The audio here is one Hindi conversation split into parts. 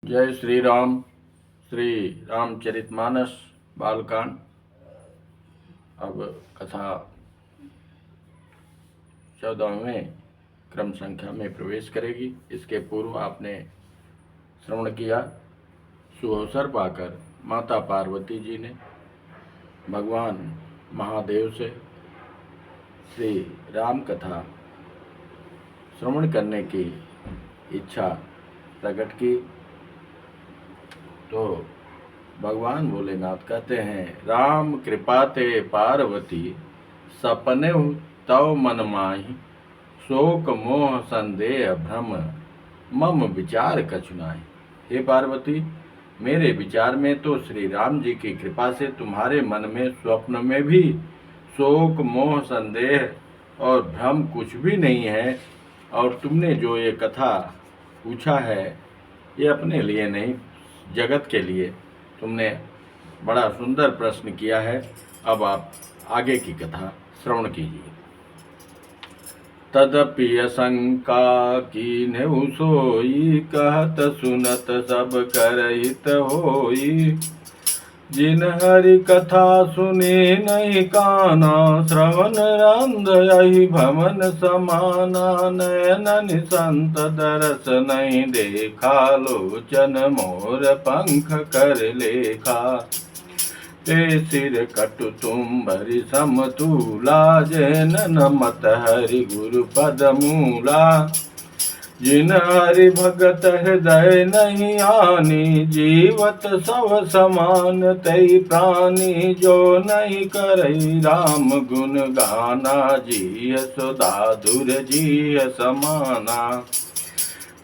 जय श्री राम। श्री रामचरितमानस बालकांड। अब कथा 14वें क्रम संख्या में प्रवेश करेगी। इसके पूर्व आपने श्रवण किया, सुअवसर पाकर माता पार्वती जी ने भगवान महादेव से श्री राम कथा श्रवण करने की इच्छा प्रकट की। तो भगवान भोलेनाथ कहते हैं, राम कृपा ते पार्वती सपने तव मन माहि, शोक मोह संदेह भ्रम मम विचार कछु नाहि। हे पार्वती, मेरे विचार में तो श्री राम जी की कृपा से तुम्हारे मन में स्वप्न में भी शोक मोह संदेह और भ्रम कुछ भी नहीं है। और तुमने जो ये कथा पूछा है, ये अपने लिए नहीं, जगत के लिए तुमने बड़ा सुंदर प्रश्न किया है। अब आप आगे की कथा श्रवण कीजिए। तदपि शंका कीन्हु सोई, कहत सुनत सब करहित होई। जिन हरि कथा सुने नहीं काना, श्रवण रंध यही भवन समाना। नयन संत दरस नहीं देखा, लोचन मोर पंख कर लेखा। ते सिर कटु तुम्बरि समतूला, जैन नमत हरि गुरु पद मूला। जिन हरि भगत हृदय नहीं आनी, जीवत सब समान तई प्राणी। जो नहीं करई राम गुण गाना, जीह सुधाधुर जीह समाना।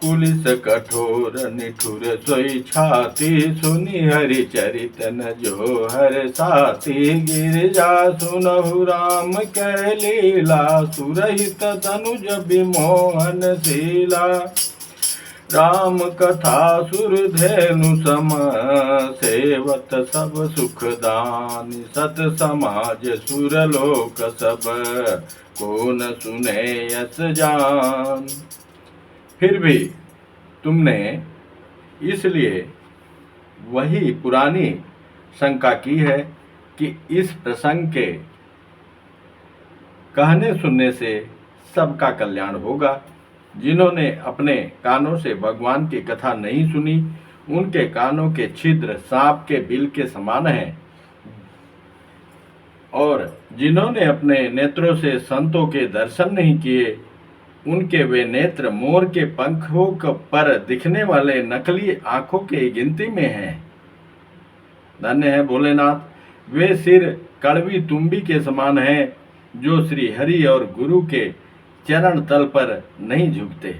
पुलिस कठोर निठुर सोई छाती, सुनि हरि चरित न जो हर साथी। गिरिजा सुनहु राम कै लीला, सुरहित तनुज विमोहन शीला। राम कथा सुर धेनु सम, सेवत सब सुख दानी। सत समाज सुर लोक सब, को न सुने यस जान। फिर भी तुमने इसलिए वही पुरानी शंका की है कि इस प्रसंग के कहने सुनने से सबका कल्याण होगा। जिन्होंने अपने कानों से भगवान की कथा नहीं सुनी, उनके कानों के छिद्र सांप के बिल के समान हैं। और जिन्होंने अपने नेत्रों से संतों के दर्शन नहीं किए, उनके वे नेत्र मोर के पंखों पर दिखने वाले नकली आंखों के गिनती में हैं। धन्य है भोलेनाथ, वे सिर कड़वी तुम्बी के समान हैं, जो श्री हरि और गुरु के चरण तल पर नहीं झुकते।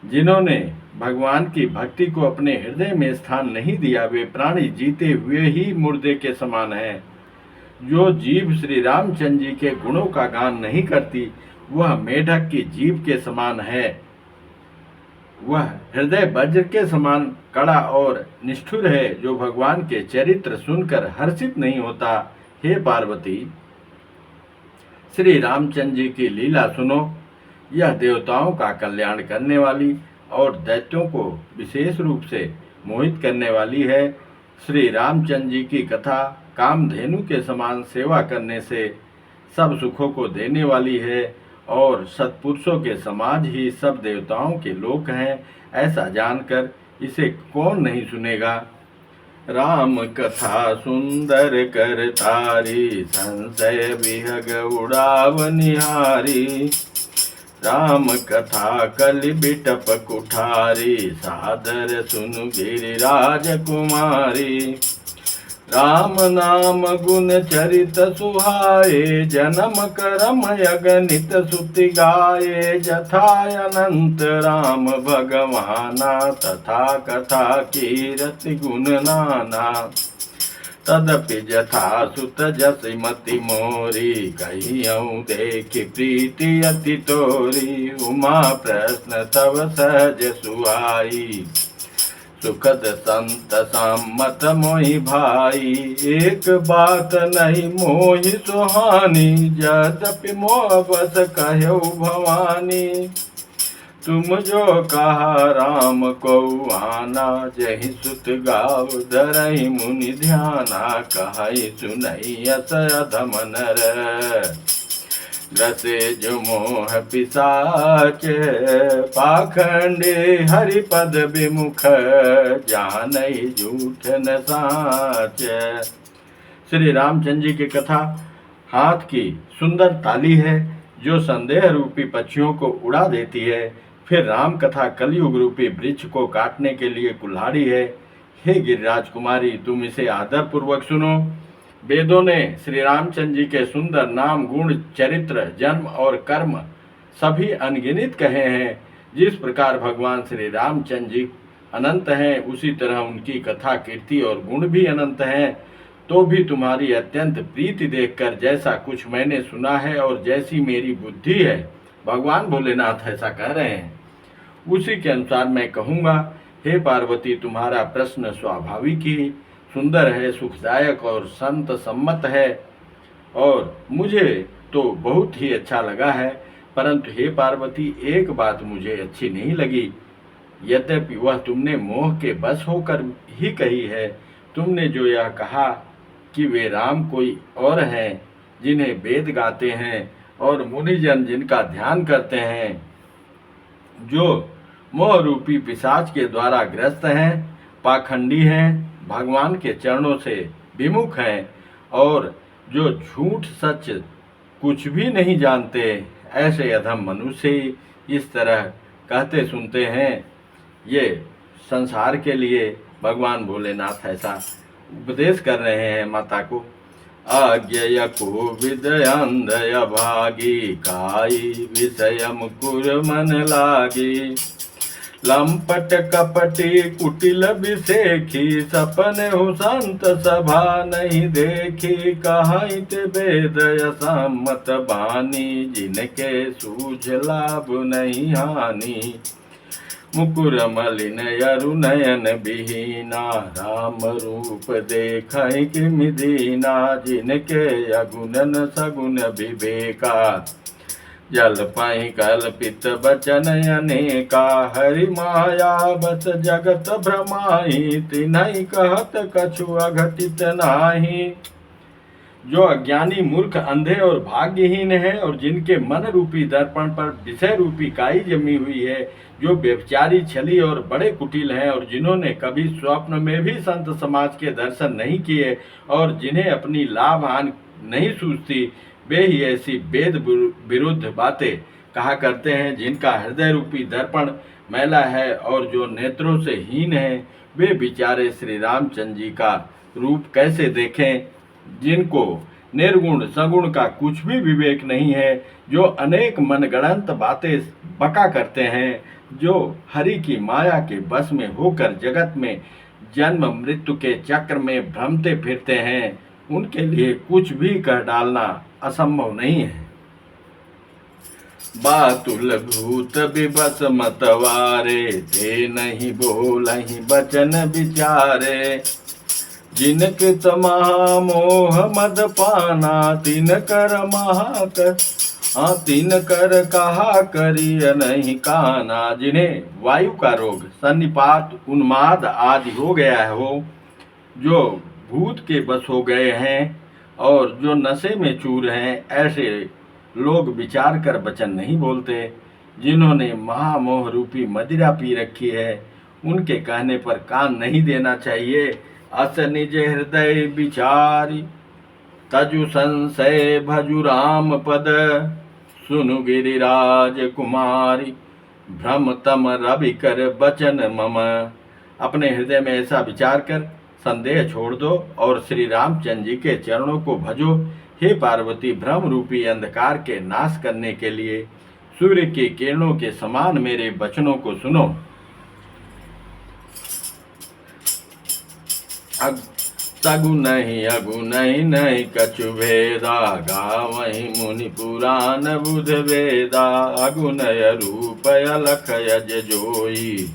जिन्होंने भगवान की भक्ति को अपने हृदय में स्थान नहीं दिया, वे प्राणी जीते हुए ही मुर्दे के समान हैं। जो जीव श्री रामचंद्र जी के गुणों का गान नहीं करती, वह मेढक की जीभ के समान है। वह हृदय वज्र के समान कड़ा और निष्ठुर है, जो भगवान के चरित्र सुनकर हर्षित नहीं होता। हे पार्वती, श्री रामचंद्र जी की लीला सुनो। यह देवताओं का कल्याण करने वाली और दैत्यों को विशेष रूप से मोहित करने वाली है। श्री रामचंद्र जी की कथा कामधेनु के समान सेवा करने से सब सुखों को देने वाली है, और सत्पुरुषों के समाज ही सब देवताओं के लोक हैं। ऐसा जानकर इसे कौन नहीं सुनेगा। राम कथा सुंदर कर तारी, संशय विहग उड़ाव निहारी। राम कथा कलि बिटप कुठारी, सादर सुनु गिरिराज कुमारी। राम नाम गुण चरित सुहाए, जन्म करम अगणित सुति गाये। जथा अनंत राम भगवाना, तथा कथा कीरति गुण नाना। तदपि जथा सुत जस मति मोरी, कहियऊँ देखि प्रीति अति तोरी। उमा प्रश्न तव सहज सुहाई, सुखद संत सम्मत मोहि भाई। एक बात नहीं मोहि सुहानी, यद्यपि मोह बस कहौ भवानी। तुम जो कहा राम को आना, जहि सुत गाव धरहि मुनि ध्याना, कहई सुनई अस अधम नर, ग्रसे जो मोह पिशाच, पाखंडे हरिपद विमुख, जानई झूठ न साच। श्री रामचंद्र जी की कथा हाथ की सुंदर ताली है जो संदेह रूपी पक्षियों को उड़ा देती है। फिर राम कथा कलयुग रूपी वृक्ष को काटने के लिए कुल्हाड़ी है। हे गिरिराज कुमारी, तुम इसे आदर पूर्वक सुनो। वेदों ने श्री रामचंद्र जी के सुंदर नाम, गुण, चरित्र, जन्म और कर्म सभी अनगिनित कहे हैं। जिस प्रकार भगवान श्री रामचंद्र जी अनंत हैं, उसी तरह उनकी कथा, कीर्ति और गुण भी अनंत हैं। तो भी तुम्हारी अत्यंत प्रीति देखकर जैसा कुछ मैंने सुना है और जैसी मेरी बुद्धि है, भगवान भोलेनाथ ऐसा कह रहे हैं, उसी के अनुसार मैं कहूँगा। हे पार्वती, तुम्हारा प्रश्न स्वाभाविक ही सुंदर है, सुखदायक और संत सम्मत है और मुझे तो बहुत ही अच्छा लगा है। परंतु हे पार्वती, एक बात मुझे अच्छी नहीं लगी। यद्यपि वह तुमने मोह के बस होकर ही कही है। तुमने जो यह कहा कि वे राम कोई और हैं जिन्हें वेद गाते हैं और मुनिजन जिनका ध्यान करते हैं, जो मोह रूपी पिशाच के द्वारा ग्रस्त हैं, पाखंडी हैं, भगवान के चरणों से विमुख हैं और जो झूठ सच कुछ भी नहीं जानते, ऐसे अधम मनुष्य इस तरह कहते सुनते हैं। ये संसार के लिए भगवान भोलेनाथ ऐसा उपदेश कर रहे हैं माता को। आज्ञय को विदयंदय भागी, काई विषय मुकुर मन लागी, लंपट कपटी कुटिल विसेखी, सपन हो संत सभा नहीं देखी, कहित वेद सम्मत बानी, जिनके सूझ लाभ नहीं हानि, मुकुर मलिन अरु नयन बिहीना, राम रूप देखै किमि दीना, जिनके अगुणन सगुण विवेका, जल पहि कल्पित बचन अनेका, हरि माया बस जगत भ्रमाहि, तिन्हि कहत कछु अघटित नाही। जो अज्ञानी, मूर्ख, अंधे और भाग्यहीन है और जिनके मन रूपी दर्पण पर विषय रूपी काई जमी हुई है, जो व्यभिचारी, छली और बड़े कुटिल हैं और जिन्होंने कभी स्वप्न में भी संत समाज के दर्शन नहीं किए और जिन्हें अपनी लाभ हानि नहीं सूझती, वे ही ऐसी वेद विरुद्ध बातें कहा करते हैं। जिनका हृदय रूपी दर्पण मैला है और जो नेत्रों से हीन है, वे बेचारे श्री रामचंद्र जी का रूप कैसे देखें, जिनको निर्गुण सगुण का कुछ भी विवेक नहीं है, जो अनेक मनगढ़ंत बातें बका करते हैं, जो हरि की माया के बस में होकर जगत में जन्म मृत्यु के चक्र में भ्रमते फिरते हैं, उनके लिए कुछ भी कह डालना असंभव नहीं है। बातुल भूत विबस मतवारे, थे नहीं बोलहि बचन विचारे, जिनके तमहा मोह मद पाना, तिन कर महाकर तीन कर कहा करिय नहीं काना। जिन्हें वायु का रोग, सन्निपात, उन्माद आदि हो गया हो, जो भूत के बस हो गए हैं और जो नशे में चूर हैं, ऐसे लोग विचार कर वचन नहीं बोलते। जिन्होंने महामोह रूपी मदिरा पी रखी है, उनके कहने पर कान नहीं देना चाहिए। अस निज हृदय विचारी, तजु संशय भजु राम पद, सुनु गिरिराज कुमारी, भ्रम तम रवि कर बचन मम। अपने हृदय में ऐसा विचार कर संदेह छोड़ दो और श्री रामचंद्र जी के चरणों को भजो। हे पार्वती, भ्रम रूपी अंधकार के नाश करने के लिए सूर्य की किरणों के समान मेरे वचनों को सुनो। सगु नहीं अगु नहीं नहीं कछु भेदा, गावहि मुनि पुराण बुध वेदा। अगुनय रूप अलख यज जोई,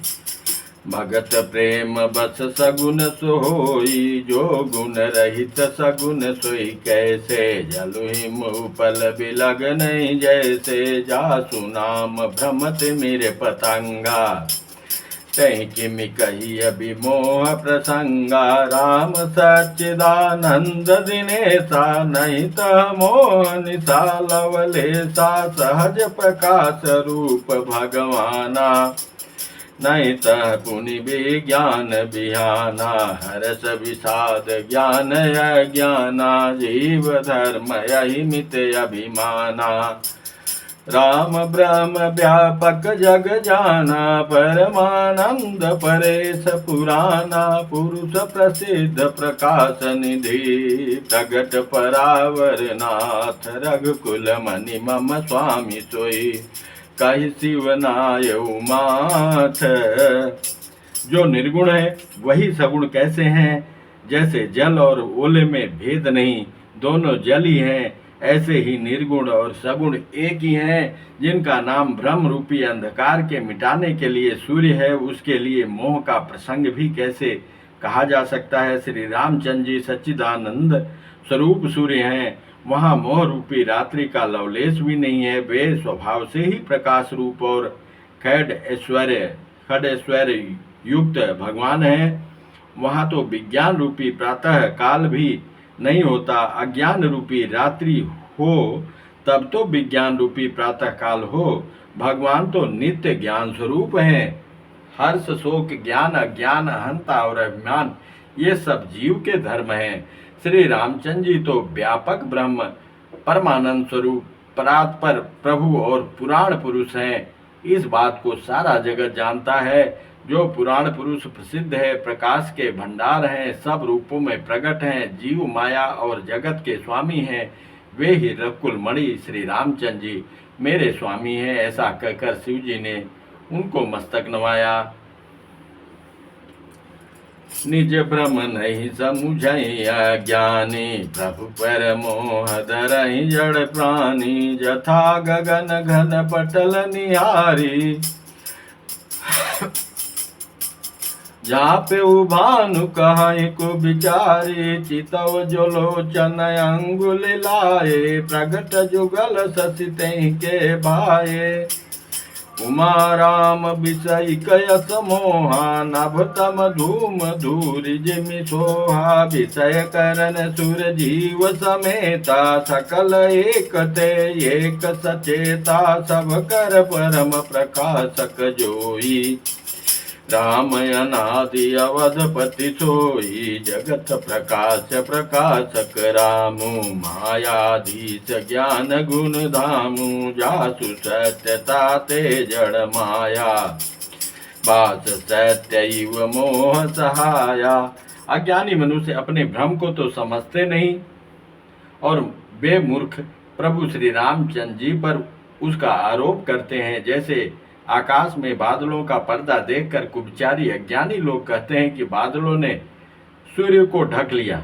भगत प्रेम बस सगुन सोई, जो गुण रहित सगुन सोई कैसे। जलु हिम उपल बिलग नहीं जैसे, जासु नाम भ्रमत मेरे पतंगा। कहीं किमि कही अभिमोह प्रसंगा, राम सच्चिदानंद दिनेशा। नहीं तह मोह निशा लवलेशा, सहज प्रकाश रूप भगवाना। नहीं तह पुनि विज्ञान बिहाना, हरस विषाद ज्ञान अज्ञाना। जीव धर्म यही मित अभिमाना, राम ब्रह्म व्यापक जग जाना। परमानंद परेश पुराना, पुरुष प्रसिद्ध प्रकाश निधि। प्रगट परावर नाथ, रघुकुल मणि मम स्वामी सोई। कहि शिवनाय उमाथ। जो निर्गुण है वही सगुण कैसे हैं। जैसे जल और ओले में भेद नहीं, दोनों जल ही हैं, ऐसे ही निर्गुण और सगुण एक ही हैं। जिनका नाम ब्रह्म रूपी अंधकार के मिटाने के लिए सूर्य है, उसके लिए मोह का प्रसंग भी कैसे कहा जा सकता है। श्री रामचंद्र जी सच्चिदानंद स्वरूप सूर्य हैं, वहाँ मोह रूपी रात्रि का लवलेश भी नहीं है। वे स्वभाव से ही प्रकाश रूप और खड ऐश्वर्य युक्त भगवान हैं। वहाँ तो विज्ञान रूपी प्रातः काल भी नहीं होता। अज्ञान रूपी रात्रि हो तब तो विज्ञान रूपी प्रातः काल हो। भगवान तो नित्य ज्ञान स्वरूप हैं। हर्ष शोक ज्ञान अज्ञान अहंता और अभिमान ये सब जीव के धर्म हैं। श्री रामचंद्र जी तो व्यापक ब्रह्म परमानंद स्वरूप परात्पर प्रभु और पुराण पुरुष हैं। इस बात को सारा जगत जानता है। जो पुराण पुरुष प्रसिद्ध है, प्रकाश के भंडार हैं, सब रूपों में प्रकट हैं, जीव माया और जगत के स्वामी हैं, वे ही रघुकुल मणि श्री रामचंद्र जी मेरे स्वामी हैं। ऐसा कहकर शिव जी ने उनको मस्तक नवाया। निज भ्रम नहीं समुझई अज्ञानी, प्रभु पर मोह धरहि जड़ प्राणी। जथा गगन घन पटल निहारी, जापे भानु कहाई को बिचारी। चितव जो लोचन अंगुल लाए, प्रगट जुगल शशि तहि के भाए। उमा राम विषय कयस मोहा, नभ तम धूम धूरि जिमि सोहा। विषय करन सुर जीव समेता, सकल एक ते एक सचेता। सब कर परम प्रकाशक जोई, राम अनादि अवधपति सोई। जगत प्रकाश प्रकाशक रामु, मायाधीश ज्ञान गुण धामु। जासु सत्यता ते जड़ माया, बास सत्यैव मोह सहाया। अज्ञानी मनुष्य अपने भ्रम को तो समझते नहीं और वे मूर्ख प्रभु श्री रामचंद्र जी पर उसका आरोप करते हैं। जैसे आकाश में बादलों का पर्दा देखकर कुब्चारी अज्ञानी लोग कहते हैं कि बादलों ने सूर्य को ढक लिया।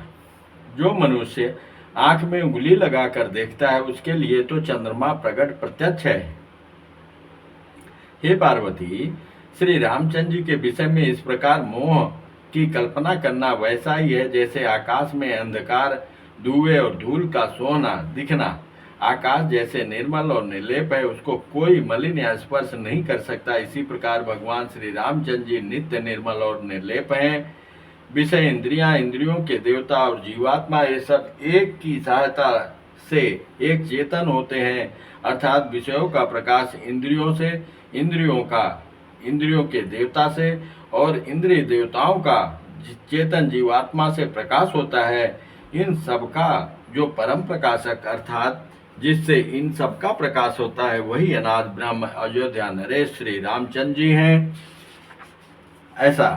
जो मनुष्य आंख में उंगली लगाकर देखता है, उसके लिए तो चंद्रमा प्रकट प्रत्यक्ष है। हे पार्वती, श्री रामचंद्र जी के विषय में इस प्रकार मोह की कल्पना करना वैसा ही है जैसे आकाश में अंधकार, धुएं और धूल का सोना दिखना। आकाश जैसे निर्मल और निर्लेप है, उसको कोई मलिन या स्पर्श नहीं कर सकता। इसी प्रकार भगवान श्री रामचंद्र जी नित्य निर्मल और निर्लेप हैं। विषय इंद्रियां, इंद्रियों के देवता और जीवात्मा ये सब एक की सहायता से एक चेतन होते हैं। अर्थात विषयों का प्रकाश इंद्रियों से, इंद्रियों के देवता से और इंद्रिय देवताओं का चेतन जीवात्मा से प्रकाश होता है। इन सब का जो परम प्रकाशक अर्थात जिससे इन सब का प्रकाश होता है, वही अनाद ब्रह्म अयोध्या नरेश श्री रामचंद्र जी हैं। ऐसा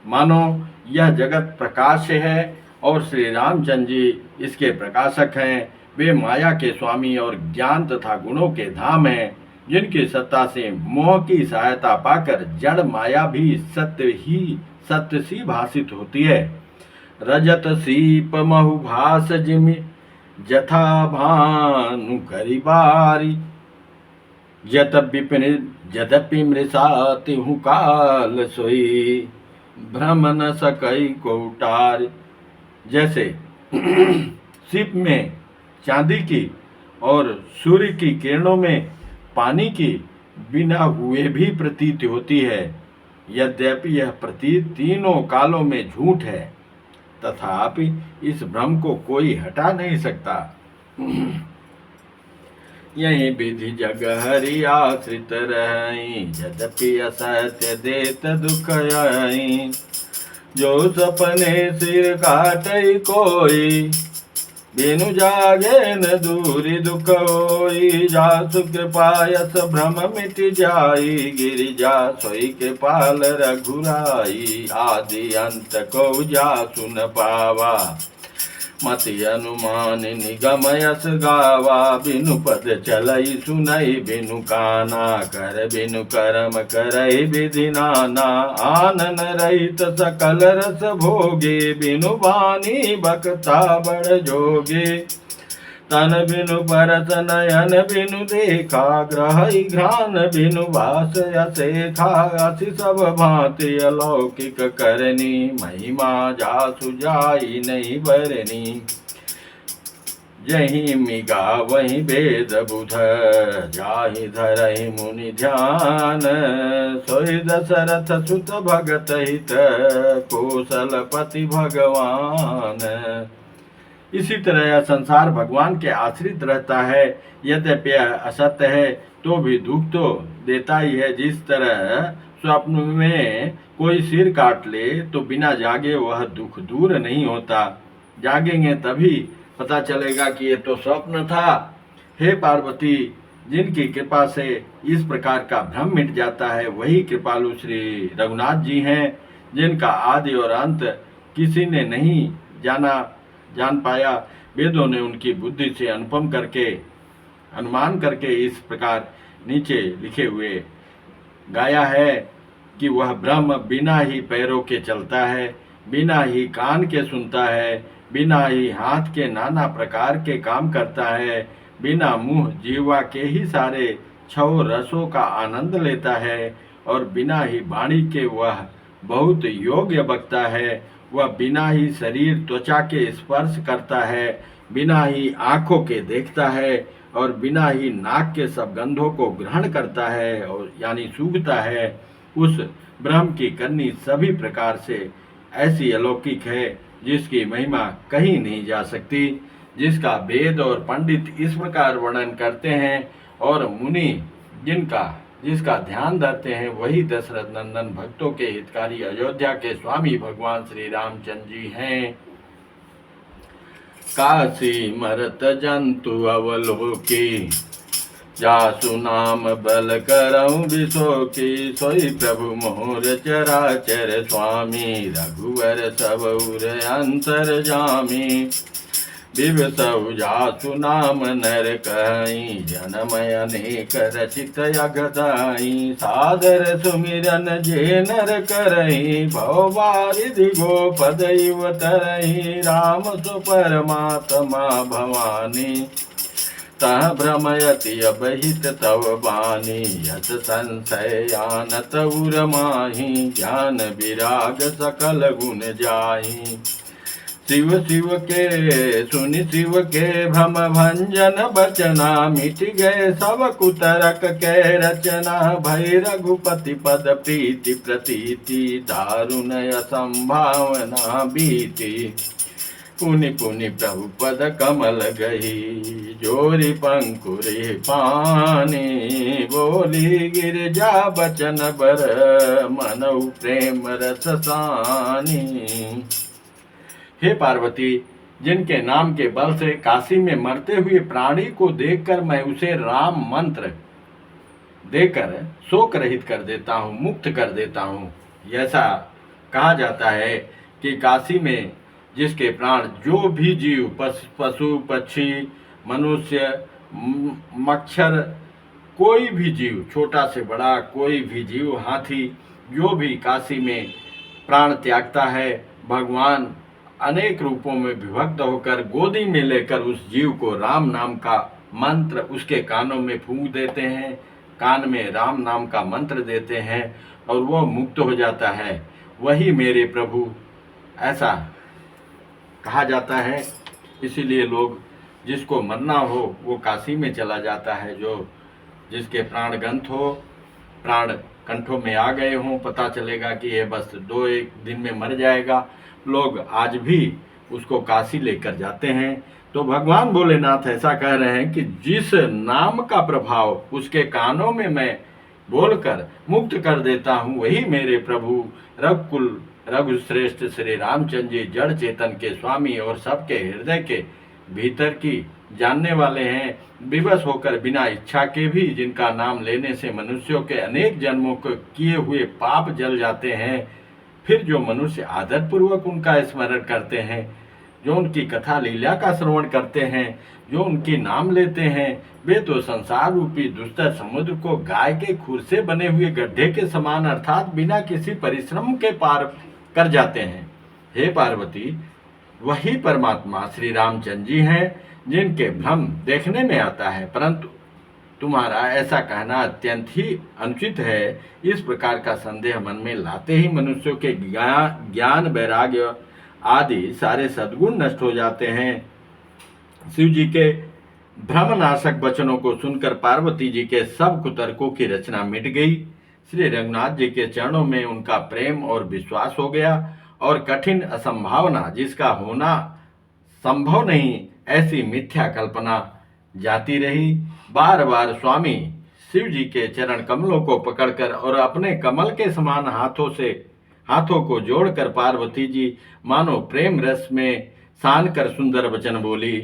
मानो यह जगत प्रकाश है और श्री रामचंद्र जी इसके प्रकाशक हैं। वे माया के स्वामी और ज्ञान तथा गुणों के धाम हैं, जिनकी सत्ता से मोह की सहायता पाकर जड़ माया भी सत्य सी भाषित होती है। रजत सीप महु भास जिमि, जथा भानु करी बारी। जत विपिन यद्यपि मृषा तिहु काल सोई, भ्रम न सकई को उटार। जैसे सीप में चांदी की और सूर्य की किरणों में पानी की बिना हुए भी प्रतीत होती है, यद्यपि यह प्रतीत तीनों कालों में झूठ है, तथापि इस भ्रम को कोई हटा नहीं सकता। यही विधि जग हरि आश्रित रही, यद्यपि असत्य देत दुख आई। जो सपने सिर काटई कोई, बिनु जागे न दूरी दुख होई। जासु कृपा यस भ्रम मिट जाई, गिरिजा सोई के पाल रघुराई। आदि अंत को जासु न पावा, मति अनुमान निगम यस गावा। बिनु पद चलई सुनई बिनु काना, कर बिनु कर्म करई विधि नाना। आनन रहित सकल रस भोगे, बिनु बानी बक्ता बड़ जोगे। तन बिनु परस नयन बिनु देखा, ग्रहई घ्राण बिनु वास असेखा। असि सब भांति अलौकिक करनी, महिमा जासु जाई नहीं बरनी। जहीं मिगा वहीं वेद बुध, जाहि धरहि मुनि ध्यान। सोई दशरथ सुत भगत हित, कौशलपति भगवान। इसी तरह यह संसार भगवान के आश्रित रहता है, यद्यपि असत्य है तो भी दुख तो देता ही है। जिस तरह स्वप्न में कोई सिर काट ले तो बिना जागे वह दुख दूर नहीं होता, जागेंगे तभी पता चलेगा कि ये तो स्वप्न था। हे पार्वती, जिनकी कृपा से इस प्रकार का भ्रम मिट जाता है, वही कृपालु श्री रघुनाथ जी हैं, जिनका आदि और अंत किसी ने नहीं जान पाया। वेदों ने उनकी बुद्धि से अनुमान करके इस प्रकार नीचे लिखे हुए गाया है कि वह ब्रह्म बिना ही पैरों के चलता है, बिना ही कान के सुनता है, बिना ही हाथ के नाना प्रकार के काम करता है, बिना मुंह जीवा के ही सारे छह रसों का आनंद लेता है, और बिना ही वाणी के वह बहुत योग्य बकता है। वह बिना ही शरीर त्वचा के स्पर्श करता है, बिना ही आँखों के देखता है, और बिना ही नाक के सब गंधों को ग्रहण करता है और यानी सूंघता है। उस ब्रह्म की करनी सभी प्रकार से ऐसी अलौकिक है, जिसकी महिमा कहीं नहीं जा सकती, जिसका वेद और पंडित इस प्रकार वर्णन करते हैं, और मुनि जिसका ध्यान धरते हैं, वही दशरथ नंदन भक्तों के हितकारी अयोध्या के स्वामी भगवान श्री रामचंद्र जी हैं। काशी मरत जंतु अवलोकी, जासु नाम बल करऊं बिसोकी। सोई प्रभु मोर चराचर स्वामी, रघुवर सब उर अंतर जामी। विवसौ जासु नाम नर कहीं, जनमय अनेक रचित अगदाई। सादर सुमिरन जे नर करहीं, भव बारिधि गोपद इव तरहीं। राम सु परमात्मा भवानी, तह भ्रमयति अबहित तव बानी। यत संशय आनत उर माही, ज्ञान विराग सकल गुण जाही। शिव शिव के सुनि शिव के भ्रम भंजन बचना, मिट गए सब कुतरक के रचना। भय रघुपति पद प्रीति प्रतीति, दारुण असंभावना बीती। पुनि पुनि प्रभु पद कमल गही, जोरी पंकुरी पानी। बोली गिरजा बचन बर, मनऊ प्रेम रस सानी। हे पार्वती, जिनके नाम के बल से काशी में मरते हुए प्राणी को देखकर मैं उसे राम मंत्र देकर शोक रहित कर देता हूँ, मुक्त कर देता हूँ। ऐसा कहा जाता है कि काशी में जिसके प्राण जो भी जीव, पशु पक्षी मनुष्य मच्छर, कोई भी जीव, छोटा से बड़ा कोई भी जीव, हाथी, जो भी काशी में प्राण त्यागता है, भगवान अनेक रूपों में विभक्त होकर गोदी में लेकर उस जीव को राम नाम का मंत्र उसके कानों में फूंक देते हैं। कान में राम नाम का मंत्र देते हैं और वो मुक्त हो जाता है, वही मेरे प्रभु, ऐसा कहा जाता है। इसीलिए लोग, जिसको मरना हो वो काशी में चला जाता है, जो जिसके प्राण गंत हो, प्राण कंठों में आ गए हों, पता चलेगा कि ये बस 2-1 दिन में मर जाएगा, लोग आज भी उसको काशी लेकर जाते हैं। तो भगवान भोलेनाथ ऐसा कह रहे हैं कि जिस नाम का प्रभाव उसके कानों में मैं बोलकर मुक्त कर देता हूँ, वही मेरे प्रभु रघुकुल रघुश्रेष्ठ श्री रामचंद्र जी जड़ चेतन के स्वामी और सबके हृदय के भीतर की जानने वाले हैं। विवश होकर बिना इच्छा के भी जिनका नाम लेने से मनुष्यों के अनेक जन्मों को किए हुए पाप जल जाते हैं, फिर जो मनुष्य आदरपूर्वक उनका स्मरण करते हैं, जो उनकी कथा लीला का श्रवण करते हैं, जो उनके नाम लेते हैं, वे तो संसार रूपी दुस्तर समुद्र को गाय के खुर से बने हुए गड्ढे के समान अर्थात बिना किसी परिश्रम के पार कर जाते हैं। हे पार्वती, वही परमात्मा श्री रामचंद्र जी हैं जिनके भ्रम देखने में आता है, परंतु तुम्हारा ऐसा कहना अत्यंत ही अनुचित है। इस प्रकार का संदेह मन में लाते ही मनुष्यों के ज्ञान वैराग्य आदि सारे सद्गुण नष्ट हो जाते हैं। शिव जी के भ्रमनाशक वचनों को सुनकर पार्वती जी के सब कुतर्कों की रचना मिट गई। श्री रघुनाथ जी के चरणों में उनका प्रेम और विश्वास हो गया और कठिन असंभावना जिसका होना संभव नहीं, ऐसी मिथ्या कल्पना जाती रही। बार बार स्वामी शिव जी के चरण कमलों को पकड़कर और अपने कमल के समान हाथों को जोड़कर पार्वती जी मानो प्रेम रस में सान कर सुंदर वचन बोली।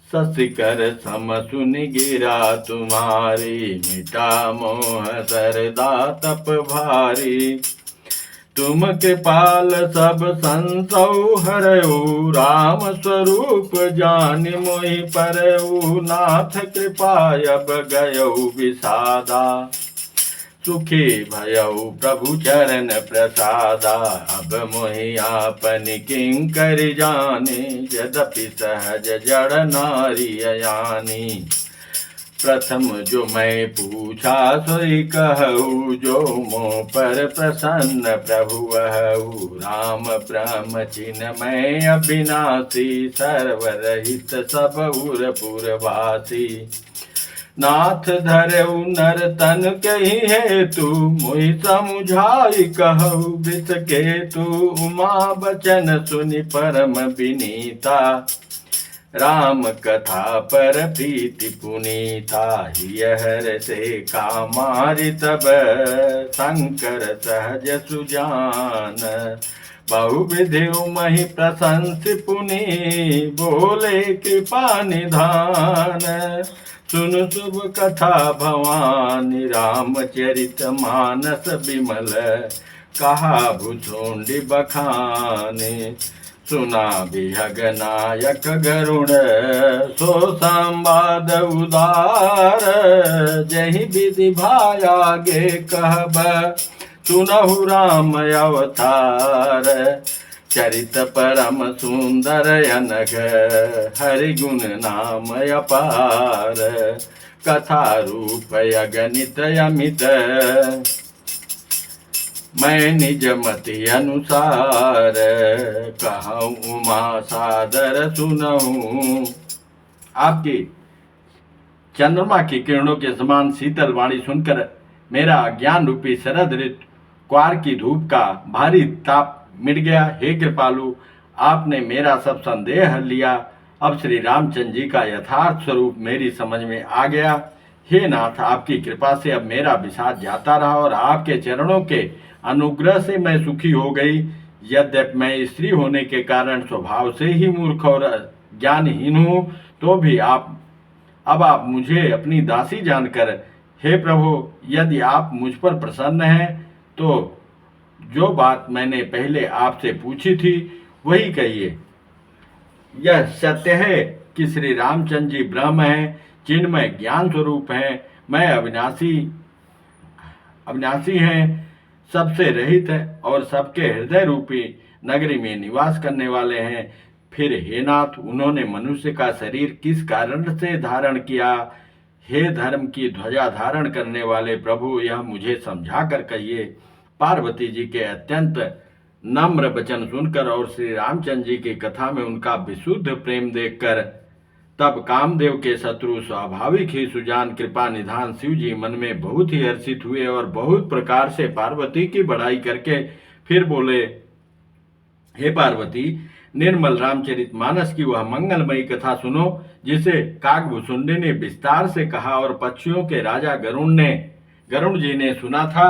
ससिकर सम सुन गिरा तुम्हारी, मिटा मोह सरदा तप भारी। तुम कृपाल सब संसौ हरऊ, राम स्वरूप जान मोहि परऊ। नाथ कृपा अब गयऊ विषादा, सुखी भयऊ प्रभु चरण प्रसादा। अब मोहि आपन किंकर जाने, यद्यपि सहज जड़ नारी अयानी। प्रथम जो मैं पूछा सोई कहूँ, जो मोह पर प्रसन्न प्रभु वहु। राम ब्रह्म चिन्ह मैं अविनाशी, सर्वरहित सब उर पुरवासी। नाथ धरऊ नर तन कही हेतु, मोहि समुझाई कहू विष केतु। उमा बचन सुनि परम विनीता, राम कथा पर प्रीति पुनीता। हर से कामारि तब शंकर सहज सुजान। बहुविधि महि प्रशंस पुनि, बोले कृपा निधान। सुन शुभ कथा भवानी, रामचरित मानस विमल। कहा भुजोंडि बखाने, सुना बिहग नायक गरुड़। सो संवाद उदार, जहि विधि भायागे कहब। सुनहु राम अवतार, चरित परम सुंदर अनघ। हरि गुण नाम अपार, कथा रूप अगणित अमित। मैं निज मति अनुसार, कहूँ उमा सादर सुनऊँ। आपकी चंद्रमा की किरणों के समान शीतल वाणी सुनकर मेरा अज्ञान रूपी शरद ऋतु क्वार की धूप का भारी ताप मिट गया। हे कृपालु, आपने मेरा सब संदेह हर लिया। अब श्री रामचंद्र जी का यथार्थ स्वरूप मेरी समझ में आ गया। हे नाथ, आपकी कृपा से अब मेरा विषाद जाता रहा और आपके चरणों के अनुग्रह से मैं सुखी हो गई। यद्यपि मैं स्त्री होने के कारण स्वभाव से ही मूर्ख और ज्ञानहीन हूँ, तो भी अब आप मुझे अपनी दासी जानकर, हे प्रभु, यदि आप मुझ पर प्रसन्न हैं तो जो बात मैंने पहले आपसे पूछी थी वही कहिए। यह सत्य है कि श्री रामचंद्र जी ब्रह्म हैं, चिन्मय ज्ञान स्वरूप हैं। मैं अविनाशी हैं, सबसे रहित है और सबके हृदय रूपी नगरी में निवास करने वाले हैं। फिर हे नाथ, उन्होंने मनुष्य का शरीर किस कारण से धारण किया? हे धर्म की ध्वजा धारण करने वाले प्रभु, यह मुझे समझा कर कहिए। पार्वती जी के अत्यंत नम्र वचन सुनकर और श्री रामचंद्र जी की कथा में उनका विशुद्ध प्रेम देखकर तब कामदेव के शत्रु स्वाभाविक ही सुजान कृपा निधान शिव जी मन में बहुत ही हर्षित हुए और बहुत प्रकार से पार्वती की बड़ाई करके फिर बोले, हे पार्वती, निर्मल रामचरित मानस की वह मंगलमयी कथा सुनो जिसे काकभुसुंडी ने विस्तार से कहा और पक्षियों के राजा गरुण जी ने सुना था।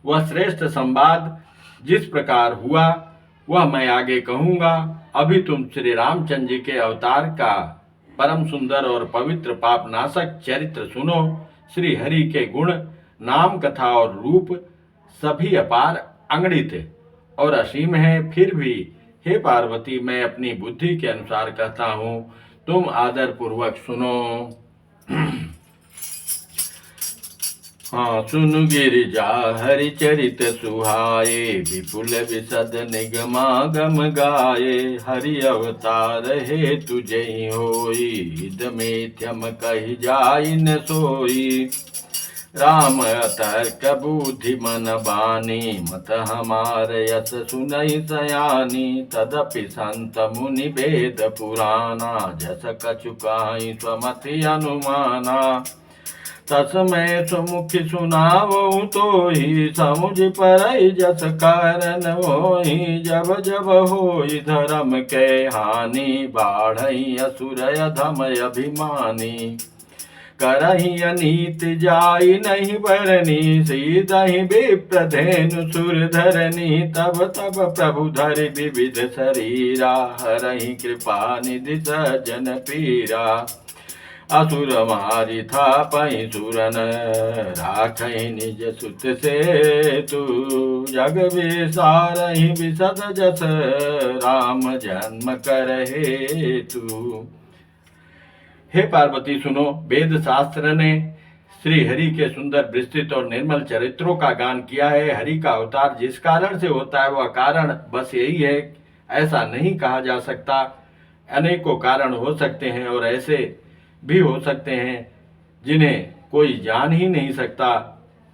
वह श्रेष्ठ संवाद जिस प्रकार हुआ वह मैं आगे कहूंगा। अभी तुम श्री रामचंद्र जी के अवतार का परम सुंदर और पवित्र पाप नाशक चरित्र सुनो। श्री हरि के गुण, नाम, कथा और रूप सभी अपार, अगणित और असीम है। फिर भी हे पार्वती, मैं अपनी बुद्धि के अनुसार कहता हूँ, तुम आदर पूर्वक सुनो। हाँ, सुनु गिरिजा हरि चरित सुहाए, विपुल विशद निगमागम गाये। हरि अवतार हे तुझे होई, इद मिथ्यम कहि जाई न सोई। राम तर्क बुद्धि मन बानी, मत हमार यस सुनई सयानी। तदपि संत मुनि वेद पुराना, जस कछु काहि स्वमति अनुमाना। तस्मै सुमुखि सुनावो तो ही, समुझ परई जस कारण होई। जब जब होई धर्म के हानि, बाढ़ई असुर अधम अभिमानी। करही अनीत जाई नहीं बरनी, सीधहि विप्रधेनु सुर धरनी। तब तब प्रभु धरि विविध शरीरा, हरहि कृपा निधि सज्जन पीरा। असुर मारि थापहि सुरन, राखहि निज सुत से तू। जग विसारहि विशद जस, राम जन्म करहे तू। हे पार्वती सुनो, वेद शास्त्र ने श्री हरि के सुंदर विस्तृत और निर्मल चरित्रों का गान किया है। हरि का अवतार जिस कारण से होता है वह कारण बस यही है, ऐसा नहीं कहा जा सकता। अनेकों कारण हो सकते हैं और ऐसे भी हो सकते हैं जिन्हें कोई जान ही नहीं सकता।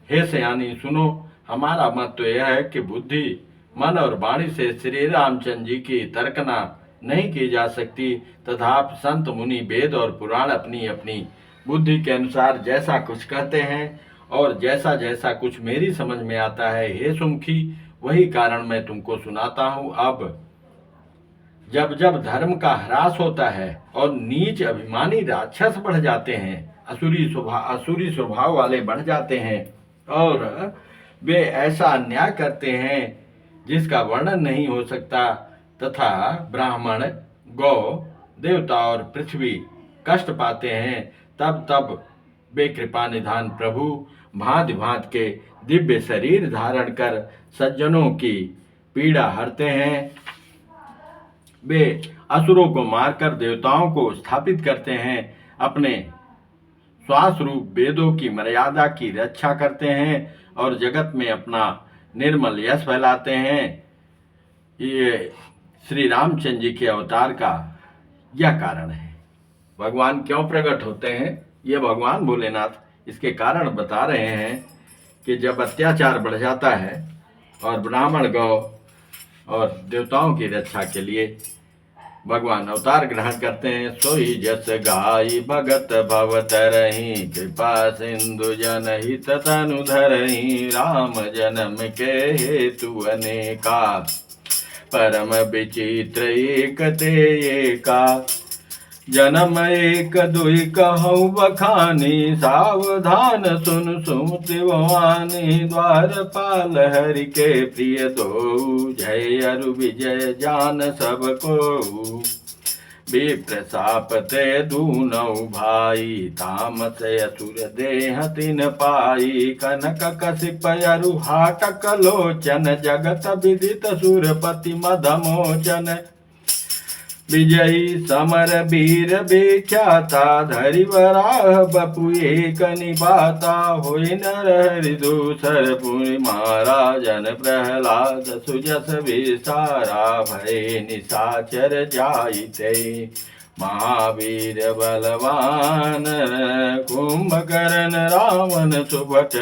हे सयानी सुनो, हमारा मत तो यह है कि बुद्धि, मन और वाणी से श्री रामचंद्र जी की तर्कना नहीं की जा सकती, तथा संत मुनि वेद और पुराण अपनी अपनी बुद्धि के अनुसार जैसा कुछ कहते हैं और जैसा जैसा कुछ मेरी समझ में आता है, हे सुमुखी, वही कारण मैं तुमको सुनाता हूँ। अब जब जब धर्म का ह्रास होता है और नीच अभिमानी राक्षस बढ़ जाते हैं, असुरी स्वभाव वाले बढ़ जाते हैं और वे ऐसा अन्याय करते हैं जिसका वर्णन नहीं हो सकता, तथा ब्राह्मण, गौ, देवता और पृथ्वी कष्ट पाते हैं, तब तब वे कृपा निधान प्रभु भांति भांति के दिव्य शरीर धारण कर सज्जनों की पीड़ा हरते हैं। वे असुरों को मारकर देवताओं को स्थापित करते हैं, अपने श्वास रूप वेदों की मर्यादा की रक्षा करते हैं और जगत में अपना निर्मल यश फैलाते हैं। ये श्री रामचंद्र जी के अवतार का यह कारण है। भगवान क्यों प्रकट होते हैं, ये भगवान भोलेनाथ इसके कारण बता रहे हैं कि जब अत्याचार बढ़ जाता है और ब्राह्मण, गौ और देवताओं की रक्षा के लिए भगवान अवतार ग्रहण करते हैं। सोई जस गाई भगत भवतरहि, कृपा सिंधु जनहित तनु धरहि। राम जन्म के हेतु अनेका, परम विचित्र एक ते एका। जन्म एक दुई कहूँ बखानी, सावधान सुन सुमति भवानी। द्वारपाल हरि के प्रिय दो, जय अरु विजय जान सबको। विप्र शाप ते दूनौ भाई, तामस असुर देह तिन पाई। कनक कसिप अरु हाटक लोचन, जगत विदित सुरपति मदमोचन। विजयी समर वीर विख्याता, धरि वराह बपु एक निबाता। होई नर हरि दूसर पुनि मारा, जन प्रहलाद सुजस विसारा। भय निशाचर जाइते, महावीर बलवान, कुंभकर्ण रावण सुभट,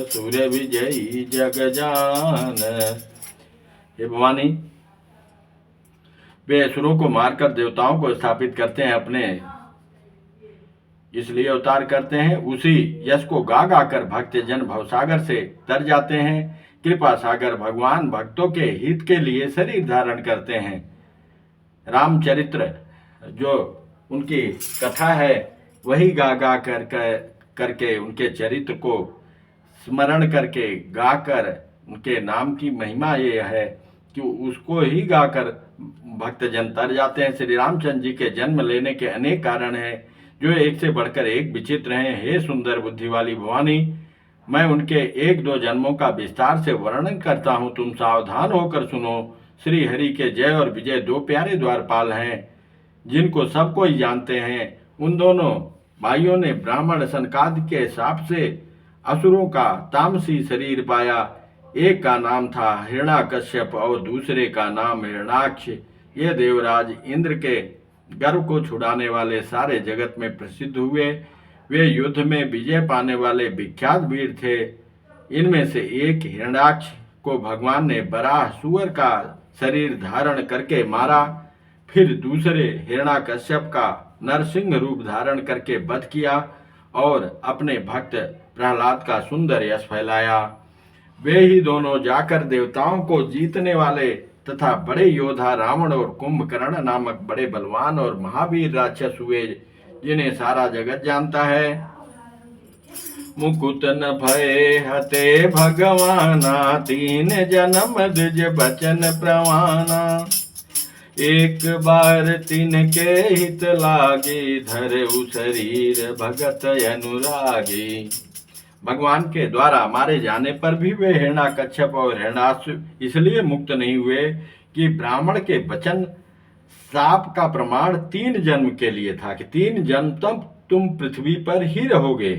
सूर्य विजयी जग जान। हे भवानी, वे असुरों को मारकर देवताओं को स्थापित करते हैं, अपने इसलिए अवतार करते हैं। उसी यश को गा गा कर भक्त जन भवसागर से तर जाते हैं। कृपा सागर भगवान भक्तों के हित के लिए शरीर धारण करते हैं। रामचरित्र जो उनकी कथा है, वही गा गा करके उनके चरित्र को स्मरण करके गाकर, उनके नाम की महिमा ये है कि उसको ही गाकर भक्तजन तर जाते हैं। श्री रामचंद्र जी के जन्म लेने के अनेक कारण हैं, जो एक से बढ़कर एक विचित्र हैं। हे सुंदर बुद्धि वाली भवानी, मैं उनके एक दो जन्मों का विस्तार से वर्णन करता हूँ, तुम सावधान होकर सुनो। श्री हरि के जय और विजय दो प्यारे द्वारपाल हैं, जिनको सब कोई जानते हैं। उन दोनों भाइयों ने ब्राह्मण सनकादि के शाप से असुरों का तामसी शरीर पाया। एक का नाम था हिरण्याकश्यप और दूसरे का नाम हिरण्याक्ष। ये देवराज इंद्र के गर्व को छुड़ाने वाले सारे जगत में प्रसिद्ध हुए। वे युद्ध में विजय पाने वाले विख्यात वीर थे। इनमें से एक हिरण्याक्ष को भगवान ने बराह सुअर का शरीर धारण करके मारा। फिर दूसरे हिरण्याकश्यप का नरसिंह रूप धारण करके वध किया और अपने भक्त प्रहलाद का सुंदर यश फैलाया। वे ही दोनों जाकर देवताओं को जीतने वाले तथा बड़े योद्धा रावण और कुंभकर्ण नामक बड़े बलवान और महावीर राक्षस हुए, जिन्हें सारा जगत जानता है। मुकुट न भय हते भगवाना, तीन जन्म द्विज बचन प्रवाना। एक बार तिनके हित लागे, धरऊ शरीर भगत अनुरागी। भगवान के द्वारा मारे जाने पर भी वे हिरण्याकश्यप और हिरण्याक्ष इसलिए मुक्त नहीं हुए कि ब्राह्मण के वचन शाप का प्रमाण 3 जन्म के लिए था कि 3 जन्म तक तुम पृथ्वी पर ही रहोगे।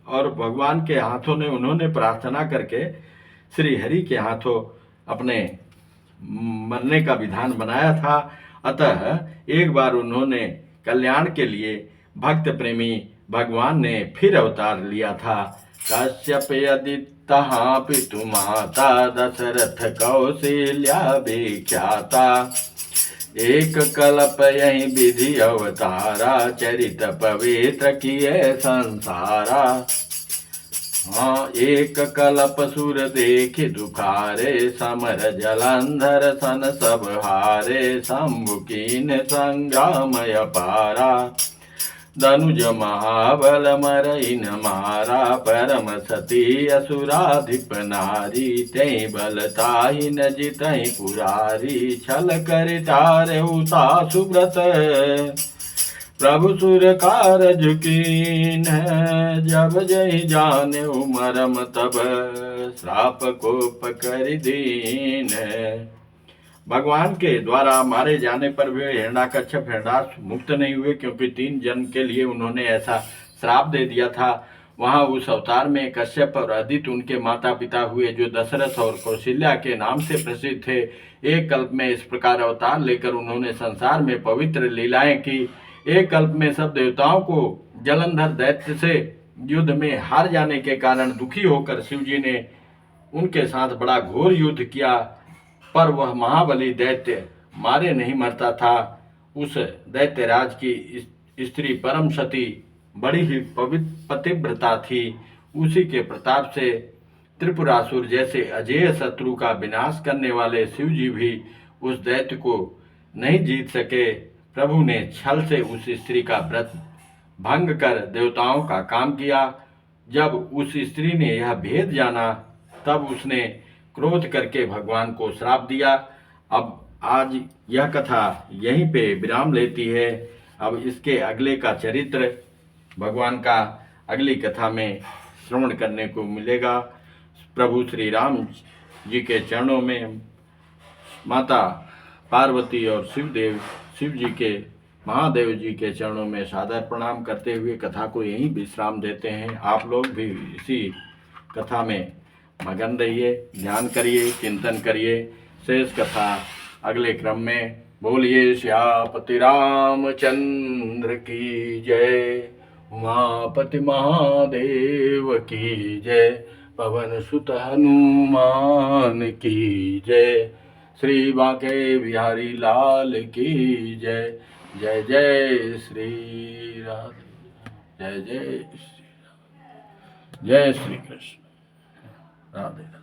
और भगवान के हाथों ने उन्होंने प्रार्थना करके श्री हरि के हाथों अपने मरने का विधान बनाया था। अतः एक बार उन्होंने कल्याण के लिए भक्त प्रेमी भगवान ने फिर अवतार लिया था। कश्यप यदितहा पितु माता, दशरथ कौशल्या विख्याता। एक कल्प यही विधि अवतारा, चरित पवित्र किए संसारा। हाँ, एक कल्प सुर देख दुखारे, समर जलंधर सन सब हारे। शंभु कीन संग्राम अपारा, धनुज महाबल मरई न मारा। परम सती असुराधिप नारी, तई बल ताहि न जितहि पुरारी। छल कर तारे उता सुव्रत, प्रभु सुर कारज कीन। जब जय जाने मरम, तब श्राप कोप कर दीन। भगवान के द्वारा मारे जाने पर वे हिरण्याकश्यप हिरण्याक्ष मुक्त नहीं हुए, क्योंकि 3 जन्म के लिए उन्होंने ऐसा श्राप दे दिया था। वहां उस अवतार में कश्यप और अदिति उनके माता पिता हुए, जो दशरथ और कौशल्या के नाम से प्रसिद्ध थे। एक कल्प में इस प्रकार अवतार लेकर उन्होंने संसार में पवित्र लीलाएं की। एक कल्प में सब देवताओं को जलंधर दैत्य से युद्ध में हार जाने के कारण दुखी होकर शिव जी ने उनके साथ बड़ा घोर युद्ध किया, पर वह महाबली दैत्य मारे नहीं मरता था। उस दैत्यराज की स्त्री परम सती बड़ी ही पतिव्रता थी। उसी के प्रताप से त्रिपुरासुर जैसे अजेय शत्रु का विनाश करने वाले शिव जी भी उस दैत्य को नहीं जीत सके। प्रभु ने छल से उस स्त्री का व्रत भंग कर देवताओं का काम किया। जब उस स्त्री ने यह भेद जाना, तब उसने क्रोध करके भगवान को श्राप दिया। अब आज यह कथा यहीं पे विराम लेती है। अब इसके अगले का चरित्र भगवान का अगली कथा में श्रवण करने को मिलेगा। प्रभु श्री राम जी के चरणों में माता पार्वती और शिव जी के महादेव जी के चरणों में सादर प्रणाम करते हुए कथा को यहीं विश्राम देते हैं। आप लोग भी इसी कथा में मगन रहिए, ध्यान करिए, चिंतन करिए। शेष कथा अगले क्रम में बोलिए श्यापति रामचंद्र की जय, उमापति महादेव की जय, पवन सुत हनुमान की जय, श्री बांके बिहारी लाल की जय। जय जय श्री राधे, जय जय श्री राधे, जय श्री कृष्ण, राधे।